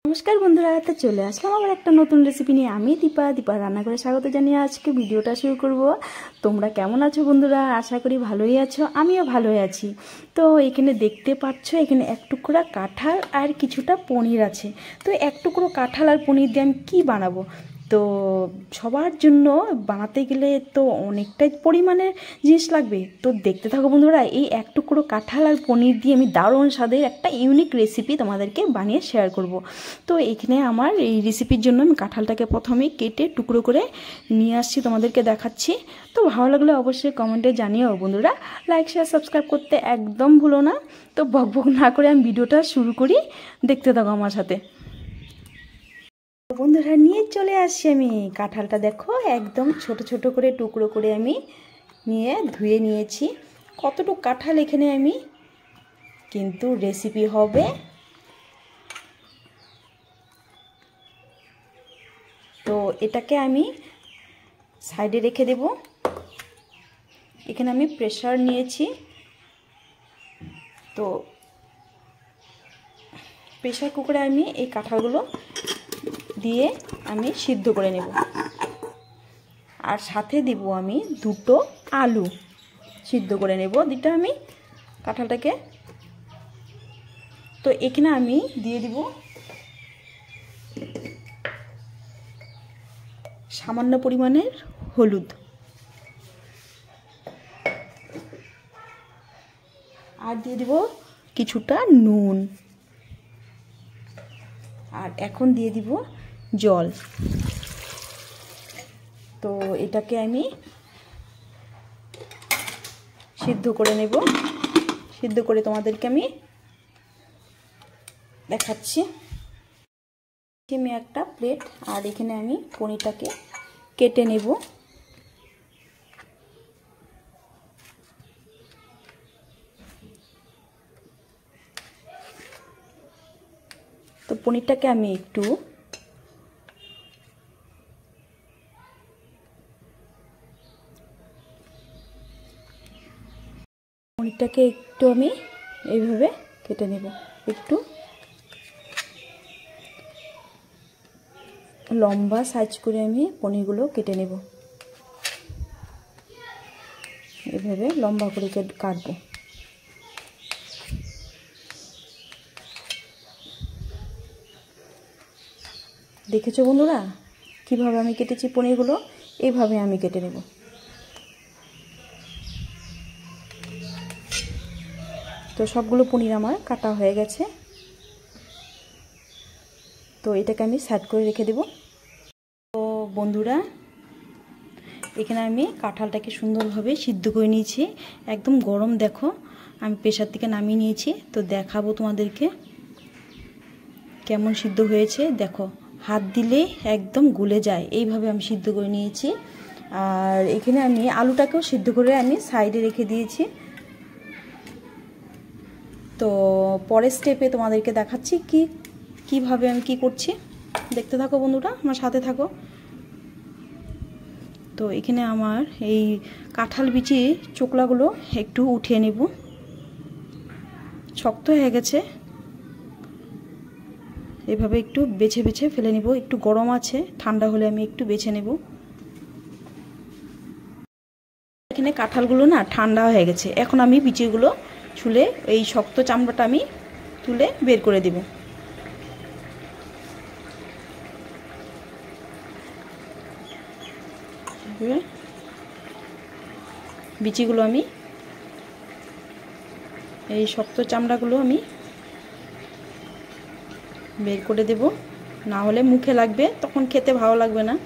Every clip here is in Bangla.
नमस्कार बंधुरा तो चले आसलाम आबार एक नतून रेसिपि निये आमी दीपा रान्नाघरे स्वागत जानिये आजके भिडियोटा शुरू करब। तोमरा केमन आछो बंधुरा? आशा करी भालोई आछो, आमिओ भालोई आछि। तो एखाने देखते पाচ্ছো एखाने एक टुकरा काँठाल और किछुटा पनीर आछे। तो एक टुकरो काँठाल और पनीर दिये आमि कि बानाबो? तो सबार जन्य बानाते गेले तो अनेकटाई परिमाणे जिनिस लागबे। तो देखते थाको बंधुरा, এই एक टुकरो काँठाल और पनीर दिए आमि दारुण स्वादेर एक इउनिक रेसिपि तोमादेरके बानिये शेयर करब। तो एखाने आमार এই रेसिपिर जन्य आमि काँठालटाके प्रथमेই केटे टुकरो करे निये आसछि, तोमादेरके देखाচ্ছি। तो भालो लागले अवश्यई कमेंटे जानिও बंधुरा, लाइक शेयर सबस्क्राइब करते एकदम भुलो ना। तो बकबक ना करे आमि भिडियोटा शुरू करी, देखते थाको आमार साथे। बंधुरा निये चले आसছি आमि काँठालटा, देखो एकदम छोटो छोटो करे टुकरो करे आमि निये धुए निয়েছি। कतटुकु काँठाल एखाने आमि किन्तु रेसिपि होबे। तो एटाके आमि साइडे रेखे देब। एखाने आमि प्रेसार निয়েছি। तो प्रेसार कुकारे आमि এই কাঁঠালগুলো দিয়ে আমি সিদ্ধ করে নেব। আর সাথে দিব আমি দুটো আলু সিদ্ধ করে নেব, দুটো আমি কাঁঠালটাকে। তো এখানে আমি দিয়ে দিব সামান্য পরিমাণের হলুদ আর দিয়ে দিব কিছুটা নুন। আর এখন দিয়ে দিব জল। তো এটাকে আমি সিদ্ধ করে নেব। সিদ্ধ করে তোমাদেরকে আমি দেখাচ্ছি। আমি একটা প্লেট আর এখানে আমি পনিরটাকে কেটে নেব। তো পনিরটাকে আমি একটু আমি এইভাবে কেটে নেব। একটু লম্বা সাইজ করে আমি পনিরগুলো কেটে নেব। এইভাবে লম্বা করে কাটবো। দেখেছো বন্ধুরা কিভাবে আমি কেটেছি পনিরগুলো? এইভাবে আমি কেটে নেব। তো সবগুলো পনির আমার কাটা হয়ে গেছে। তো এটাকে আমি সাইড করে রেখে দেব। তো বন্ধুরা এখানে আমি কাঁঠালটাকে সুন্দরভাবে সিদ্ধ করে নিয়েছি। একদম গরম, দেখো আমি প্রেসার থেকে নামিয়ে নিয়েছি। তো দেখাবো তোমাদেরকে কেমন সিদ্ধ হয়েছে। দেখো হাত দিলে একদম গলে যায়, এইভাবে আমি সিদ্ধ করে নিয়েছি। আর এখানে আমি আলুটাকেও সিদ্ধ করে আমি সাইডে রেখে দিয়েছি। তো পরের স্টেপে তোমাদেরকে দেখাচ্ছি কিভাবে আমি কি করছি। দেখতে থাকো বন্ধুরা, আমার সাথে থাকো। তো এখানে আমার এই কাঁঠাল বিচি চোকলাগুলো একটু উঠিয়ে নেব। শক্ত হয়ে গেছে, এভাবে একটু বেছে বেছে ফেলে নেব। একটু গরম আছে, ঠান্ডা হলে আমি একটু বেছে নেব। এখানে কাঁঠালগুলো না ঠান্ডা হয়ে গেছে। এখন আমি বিচিগুলো ছুলে এই শক্ত চামড়াটা আমি তুলে বের করে দেব। বিচিগুলো আমি এই শক্ত চামড়াগুলো আমি বের করে দেব, না হলে মুখে লাগবে, তখন খেতে ভালো লাগবে না।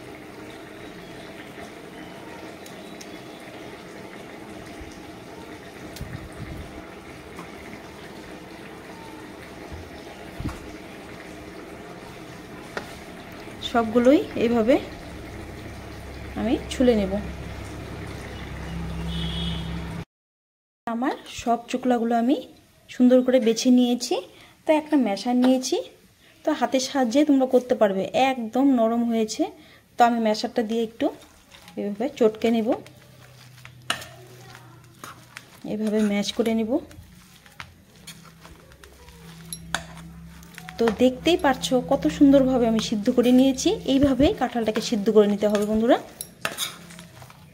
সবগুলোই এইভাবে আমি ছুলে নেব। আমার সব চোকলাগুলো আমি সুন্দর করে বেছে নিয়েছি। তো একটা ম্যাশার নিয়েছি। তো হাতের সাহায্যে তোমরা করতে পারবে, একদম নরম হয়েছে। তো আমি ম্যাশারটা দিয়ে একটু এইভাবে চটকে নেব, এইভাবে ম্যাশ করে নেব। তো দেখতেই পারছো কত সুন্দরভাবে আমি সিদ্ধ করে নিয়েছি। এইভাবেই কাঁঠালটাকে সিদ্ধ করে নিতে হবে বন্ধুরা।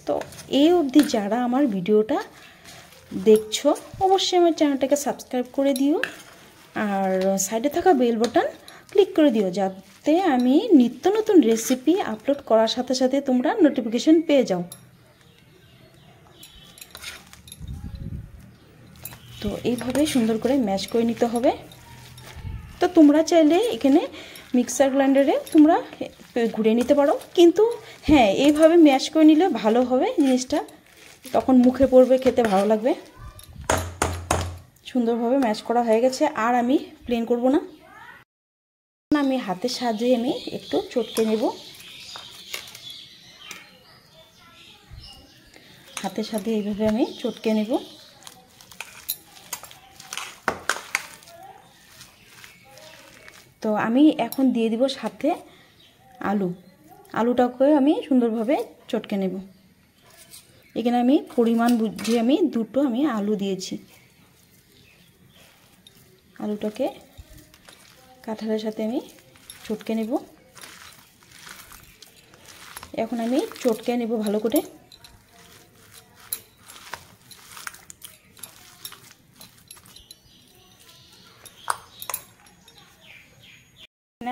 তো এই অবধি যারা আমার ভিডিওটা দেখছো অবশ্যই আমার চ্যানেলটাকে সাবস্ক্রাইব করে দিও, আর সাইডে থাকা বেল বাটন ক্লিক করে দিও, যাতে আমি নিত্য নতুন রেসিপি আপলোড করার সাথে সাথে তোমরা নোটিফিকেশন পেয়ে যাও। তো এইভাবে সুন্দর করে ম্যাশ করে নিতে হবে। তো তোমরা চাইলে এখানে মিক্সার গ্রাইন্ডারে তোমরা ঘুরে নিতে পারো, কিন্তু হ্যাঁ এইভাবে ম্যাশ করে নিলে ভালো হবে জিনিসটা, তখন মুখে পড়বে, খেতে ভালো লাগবে। সুন্দরভাবে ম্যাশ করা হয়ে গেছে, আর আমি প্লেন করব না, আমি হাতের সাহায্যে আমি একটু চটকে নেব। হাতের সাথে এইভাবে আমি চটকে নেব। তো আমি এখন দিয়ে দিব সাথে আলুটাকে আমি সুন্দরভাবে চটকে নেব। এখানে আমি পরিমাণ বুঝে আমি দুটো আলু দিয়েছি। আলুটাকে কাঁঠালের সাথে আমি চটকে নেব। এখন আমি চটকে নেব ভালো করে।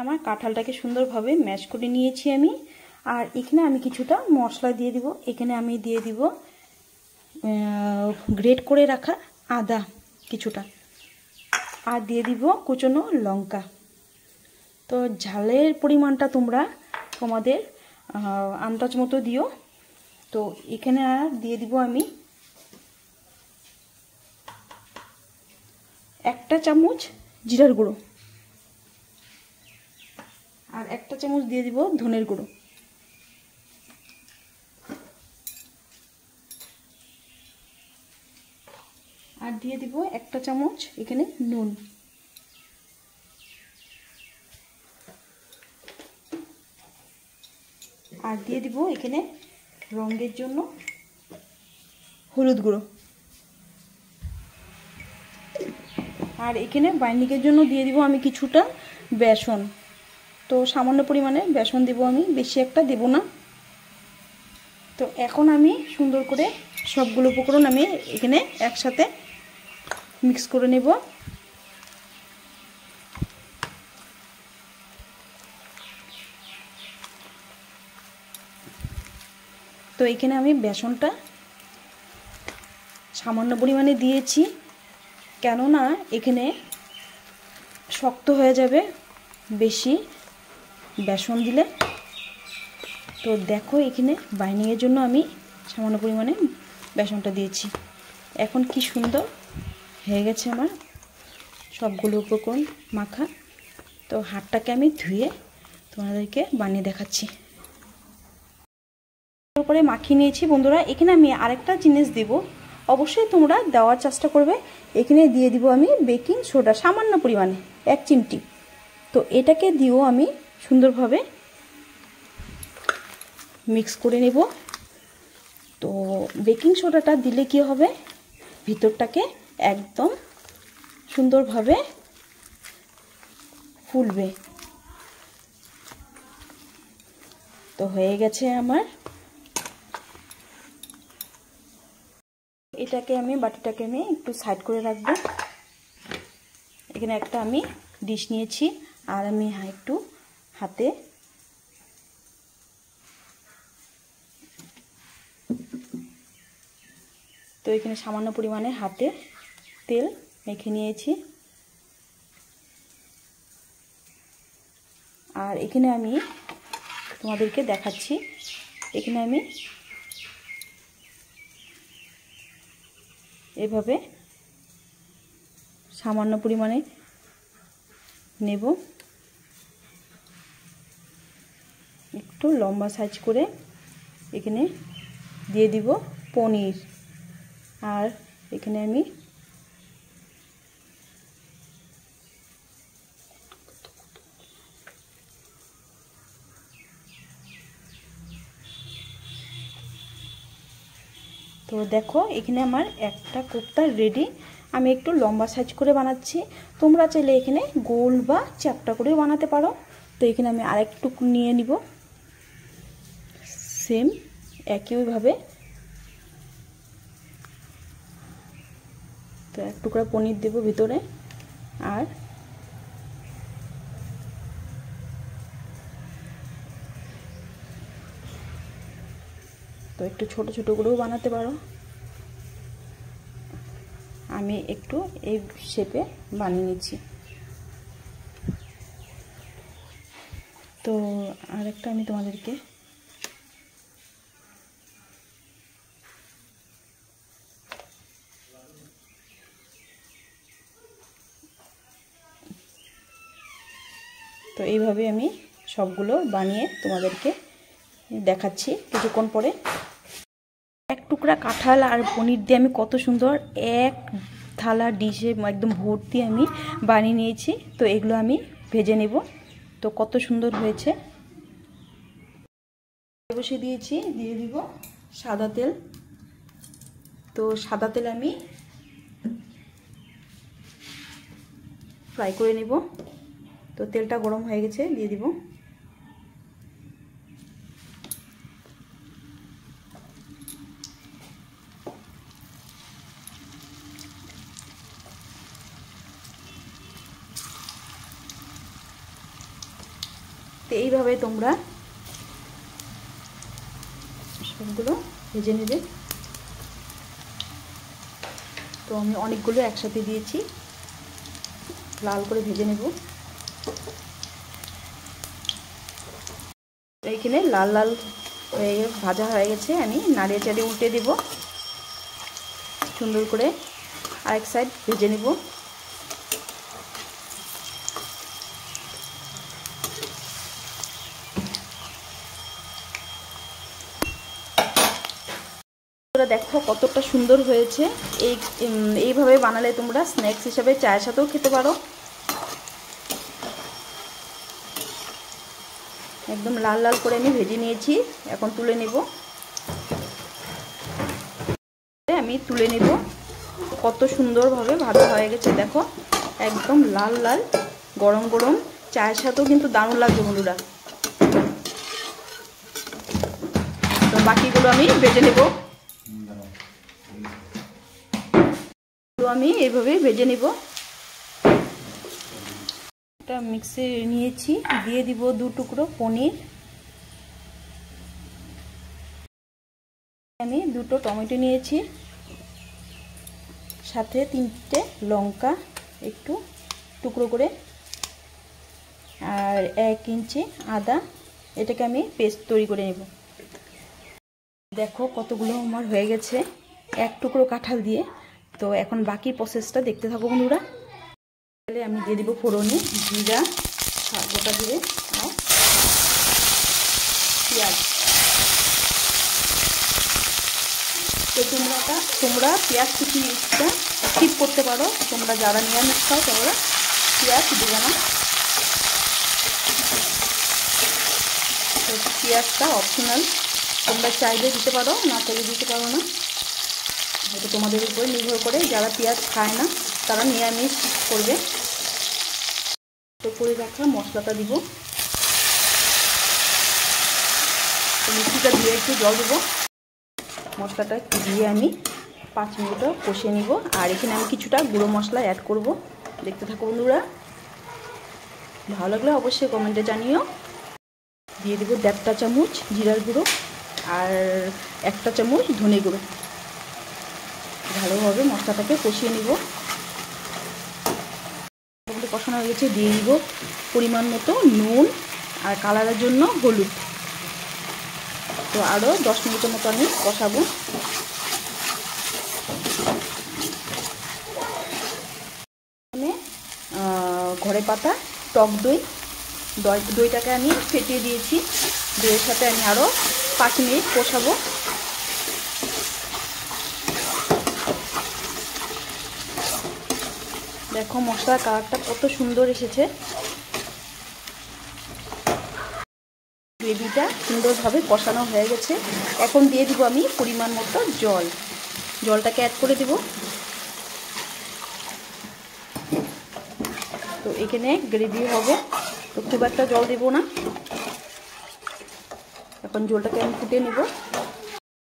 আমার কাঁঠালটাকে সুন্দরভাবে ম্যাশ করে নিয়েছি আমি। আর এখানে আমি কিছুটা মশলা দিয়ে দিব। এখানে আমি দিয়ে দিব গ্রেট করে রাখা আদা কিছুটা, আর দিয়ে দিব কুচনো লঙ্কা। তো ঝালের পরিমাণটা তোমরা তোমাদের আন্দাজ মতো দিও। তো এখানে আর দিয়ে দিব আমি 1 চামচ জিরার গুঁড়ো, আর 1 চামচ দিয়ে দিব ধনের গুঁড়ো, আর দিয়ে দিব 1 চামচ এখানে নুন, আর দিয়ে দিব এখানে রঙের জন্য হলুদ গুঁড়ো, আর এখানে বাইন্ডিংয়ের জন্য দিয়ে দিব আমি কিছুটা বেসন। তো সামান্য পরিমাণে বেসন দেব আমি, বেশি একটা দেব না। তো এখন আমি সুন্দর করে সবগুলো উপকরণ আমি এখানে একসাথে মিক্স করে নেব। তো এখানে আমি বেসনটা সামান্য পরিমাণে দিয়েছি, কেননা এখানে শক্ত হয়ে যাবে বেশি বেসন দিলে। তো দেখো এখানে বাইন্ডিংয়ের জন্য আমি সামান্য পরিমাণে বেসনটা দিয়েছি। এখন কি সুন্দর হয়ে গেছে আমার সবগুলো উপকরণ মাখা। তো হাতটাকে আমি ধুয়ে তোমাদেরকে বানিয়ে দেখাচ্ছি। তারপরে মাখিয়ে নিয়েছি বন্ধুরা। এখানে আমি আরেকটা জিনিস দেব, অবশ্যই তোমরা দেওয়ার চেষ্টা করবে। এখানে দিয়ে দিব আমি বেকিং সোডা সামান্য পরিমাণে 1 চিমটি। তো এটাকে দিয়েও আমি সুন্দরভাবে মিক্স করে নেব। তো বেকিং সোডাটা দিলে কি হবে, ভিতরটাকে একদম সুন্দরভাবে ফুলবে। তো হয়ে গেছে আমার। এটাকে আমি বাটিটাকে আমি একটু সাইড করে রাখবো। এখানে একটা আমি ডিশ নিয়েছি, আর আমি একটু হাতে তো এখানে সামান্য পরিমাণে হাতে তেল মেখে নিয়েছি। আর এখানে আমি তোমাদেরকে দেখাচ্ছি, এখানে আমি এভাবে সামান্য পরিমাণে নেব, একটু লম্বা সাইজ করে। এখানে দিয়ে দিব পনির, আর এখানে আমি তো দেখো এখানে আমার একটা কোপ্তা রেডি। আমি একটু লম্বা সাইজ করে বানাচ্ছি, তোমরা চাইলে এখানে গোল বা চ্যাপ্টা করেও বানাতে পারো। তো এখানে আমি আরেকটু নিয়ে নিব, সেম একইভাবে। তো এক টুকরা পনির দেব ভিতরে, আর তো একটু ছোট ছোট করেও বানাতে পারো। আমি একটু এই শেপে বানিয়ে নিচ্ছি। তো আরেকটা আমি তোমাদেরকে তো এইভাবে আমি সবগুলো বানিয়ে তোমাদেরকে দেখাচ্ছি কিছুক্ষণ পরে। এক টুকরা কাঁঠাল আর পনির দিয়ে আমি কত সুন্দর এক থালা ডিশে একদম ভর্তি আমি বানিয়ে নিয়েছি। তো এগুলো আমি ভেজে নেব। তো কত সুন্দর হয়েছে। বসিয়ে দিয়েছি, দিয়ে দিব সাদা তেল। তো সাদা তেল আমি ফ্রাই করে নেব। তো তেলটা গরম হয়ে গেছে, দিয়ে দিব। তো এইভাবে তোমরা সবগুলো ভেজে নেবে। তো আমি অনেকগুলো একসাথে দিয়েছি, লাল করে ভেজে নেব। এইখানে লাল লাল হয়ে ভাজা হয়ে গেছে, আমি নাড়িয়ে চাড়িয়ে উল্টে দেব সুন্দর করে। আরেক সাইড ভেজে নেব। দেখো কতটা সুন্দর হয়েছে। এইভাবে বানালে তোমরা স্ন্যাক্স হিসাবে চায়ের সাথেও খেতে পারো। একদম লাল লাল করে আমি ভেজে নিয়েছি, এখন তুলে নেব। আমি তুলে নেব। কত সুন্দরভাবে ভাজা হয়ে গেছে দেখো, একদম লাল লাল। গরম গরম চায়ের সাথেও কিন্তু দারুণ লাগবে বন্ধুরা। তো বাকিগুলো আমি ভেজে নেব। আমি এইভাবে ভেজে নেব। এটা মিক্সে নিয়েছি, দিয়ে দিব 2 টুকরো পনির। আমি 2টো টমেটো নিয়েছি, সাথে 3টে লঙ্কা একটু টুকরো করে, আর 1 ইঞ্চি আদা। এটাকে আমি পেস্ট তৈরি করে নেব। দেখো কতগুলো আমার হয়ে গেছে এক টুকরো কাঁঠাল দিয়ে। তো এখন বাকি প্রসেসটা দেখতে থাকো বন্ধুরা। তাহলে আমি দিয়ে দিব ফোড়নে জিরা, গোটা জিরে আর পেঁয়াজ। তো তোমরা পেঁয়াজ কুচিটা স্কিপ করতে পারো। তোমরা যারা নিরামিষ খাও তোমরা পেঁয়াজ দেবে না। তো পেঁয়াজটা অপশনাল, তোমরা চাইলে দিতে পারো, না চাইলে দিতে পারো না। এটা তোমাদের উপরে নির্ভর করে। যারা পেঁয়াজ খায় না তারা নিরামিষ করবে। তো করে রাখা মশলাটা দিব। তো মিষ্টিটা দিয়ে একটু জল দেবো। মশলাটা দিয়ে আমি 5 মিনিট কষিয়ে নিব। আর এখানে আমি কিছুটা গুঁড়ো মশলা অ্যাড করব। দেখতে থাকো বন্ধুরা। ভালো লাগলে অবশ্যই কমেন্টে জানিও। দিয়ে দেবো 1.5 চামচ জিরার গুঁড়ো আর 1 চামচ ধনে গুঁড়ো। ভালোভাবে মশলাটাকে কষিয়ে নিব। কষানো হয়ে গেছে, দিয়ে দিব পরিমাণ মতো নুন আর কালারের জন্য হলুদ। তো আরও 10 মিনিটের মতো আমি কষাবো। ঘরে পাতা টক দইটাকে আমি ফেটিয়ে দিয়েছি। দইয়ের সাথে আমি আরও 5 মিনিট কষাবো। দেখো মশলার কালারটা কত সুন্দর এসেছে। গ্রেভিটা সুন্দরভাবে কষানো হয়ে গেছে। এখন দিয়ে দিব আমি পরিমাণ মতো জলটাকে অ্যাড করে দেব। এখানে গ্রেভি হবে, তো খুব একটা জল দেব না। এখন ঝোলটাকে আমি ফুটিয়ে নেব।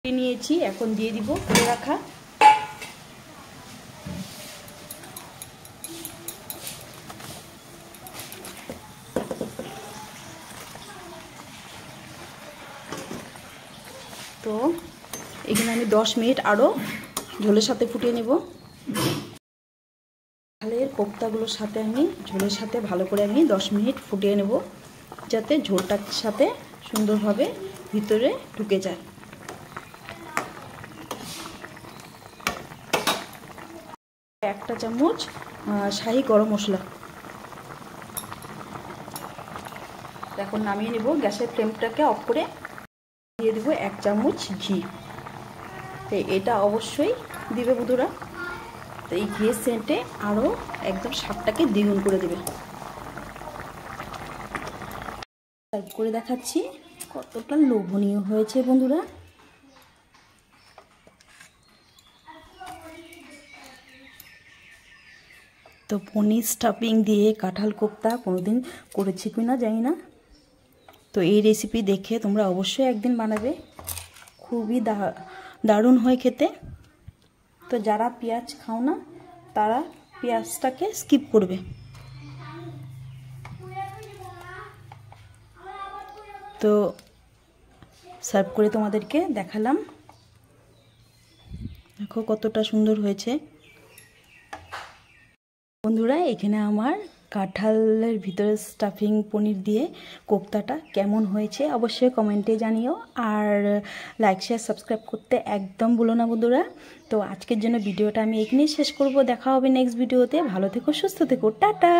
নিয়েছি, এখন দিয়ে দিব করে রাখা তো এখানে আমি 10 মিনিট আরও ঝোলের সাথে ফুটিয়ে নেব। কাঁঠালের কোপ্তাগুলোর সাথে আমি ঝোলের সাথে ভালো করে আমি 10 মিনিট ফুটিয়ে নেব, যাতে ঝোলটার সাথে সুন্দরভাবে ভিতরে ঢুকে যায়। একটা চামচ শাহি গরম মশলা। এখন নামিয়ে নেব, গ্যাসের ফ্লেমটাকে অফ করে দিয়ে দেবো 1 চামচ ঘি। তো এটা অবশ্যই দিবে বন্ধুরা, তো এই ঘিয়ের সেন্টে আরও একদম স্বাদটাকে দ্বিগুণ করে দেবে। সার্ভ করে দেখাচ্ছি কতটা লোভনীয় হয়েছে বন্ধুরা। তো পনির স্টাফিং দিয়ে কাঁঠাল কোপ্তা কোনোদিন করেছি কি না জানি না, তো এই রেসিপি দেখে তোমরা অবশ্যই একদিন বানাবে, খুবই দারুণ হয় খেতে। তো যারা পেঁয়াজ খাও না তারা পেঁয়াজটাকে স্কিপ করবে। তো সার্ভ করে তোমাদেরকে দেখালাম, দেখো কতটা সুন্দর হয়েছে বন্ধুরা। এখানে আমার কাঁঠালের ভিতরে স্টাফিং পনির দিয়ে কোপ্তাটা কেমন হয়েছে অবশ্যই কমেন্টে জানিও, আর লাইক শেয়ার সাবস্ক্রাইব করতে একদম ভুলো না বন্ধুরা। তো আজকের জন্য ভিডিওটা আমি এখানেই শেষ করব, দেখা হবে নেক্সট ভিডিওতে। ভালো থেকো, সুস্থ থেকো, টাটা।